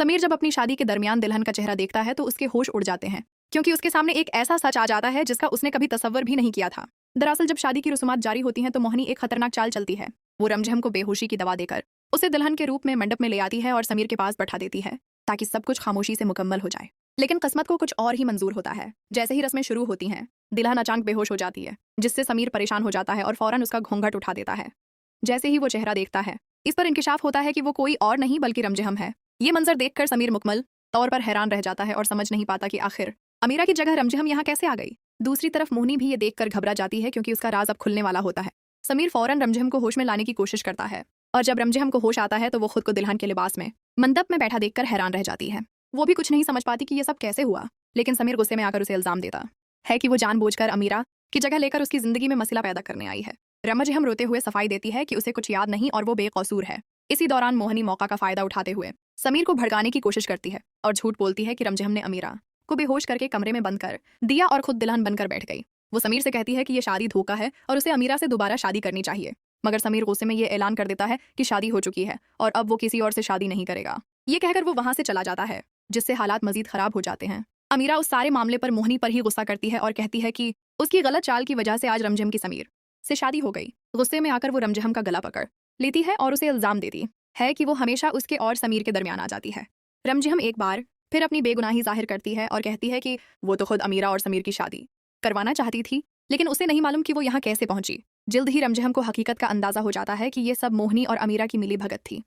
समीर जब अपनी शादी के दरमियान दुल्हन का चेहरा देखता है तो उसके होश उड़ जाते हैं, क्योंकि उसके सामने एक ऐसा सच आ जाता है जिसका उसने कभी तसव्वुर भी नहीं किया था। दरअसल जब शादी की रस्मात जारी होती हैं तो मोहिनी एक खतरनाक चाल चलती है। वो रमजहम को बेहोशी की दवा देकर उसे दुल्हन के रूप में मंडप में ले आती है और समीर के पास बैठा देती है ताकि सब कुछ खामोशी से मुकम्मल हो जाए। लेकिन किस्मत को कुछ और ही मंजूर होता है। जैसे ही रस्में शुरू होती हैं, दुल्हन अचानक बेहोश हो जाती है, जिससे समीर परेशान हो जाता है और फौरन उसका घूंघट उठा देता है। जैसे ही वो चेहरा देखता है, इस पर इंकिशाफ होता है कि वो कोई और नहीं बल्कि रमजहम है। ये मंजर देखकर समीर मुकम्मल तौर पर हैरान रह जाता है और समझ नहीं पाता कि आखिर अमीरा की जगह रमजहम यहाँ कैसे आ गई। दूसरी तरफ मोहिनी भी ये देखकर घबरा जाती है क्योंकि उसका राज अब खुलने वाला होता है। समीर फौरन रमजहम को होश में लाने की कोशिश करता है और जब रमजहम को होश आता है तो वो खुद को दुल्हन के लिबास में मंडप में बैठा देखकर हैरान रह जाती है। वो भी कुछ नहीं समझ पाती कि ये सब कैसे हुआ, लेकिन समीर गुस्से में आकर उसे इल्जाम देता है कि वो जानबूझकर अमीरा की जगह लेकर उसकी जिंदगी में मसला पैदा करने आई है। रमजहम रोते हुए सफाई देती है कि उसे कुछ याद नहीं और वो बेकसूर है। इसी दौरान मोहिनी मौका का फायदा उठाते हुए समीर को भड़काने की कोशिश करती है और झूठ बोलती है कि रमजहम ने अमीरा को बेहोश करके कमरे में बंद कर दिया और खुद दुल्हन बनकर बैठ गई। वो समीर से कहती है कि ये शादी धोखा है और उसे अमीरा से दोबारा शादी करनी चाहिए, मगर समीर गुस्से में ये ऐलान कर देता है कि शादी हो चुकी है और अब वो किसी और से शादी नहीं करेगा। ये कहकर वो वहां से चला जाता है, जिससे हालात मजीद खराब हो जाते हैं। अमीरा उस सारे मामले पर मोहिनी पर ही गुस्सा करती है और कहती है कि उसकी गलत चाल की वजह से आज रमजहम की समीर से शादी हो गई। गुस्से में आकर वो रमजहम का गला पकड़ लेती है और उसे इल्जाम देती है कि वो हमेशा उसके और समीर के दरमियान आ जाती है। रमजहम एक बार फिर अपनी बेगुनाही जाहिर करती है और कहती है कि वो तो खुद अमीरा और समीर की शादी करवाना चाहती थी, लेकिन उसे नहीं मालूम कि वो यहाँ कैसे पहुंची। जल्द ही रमजहम को हकीकत का अंदाजा हो जाता है कि ये सब मोहिनी और अमीरा की मिली भगत थी।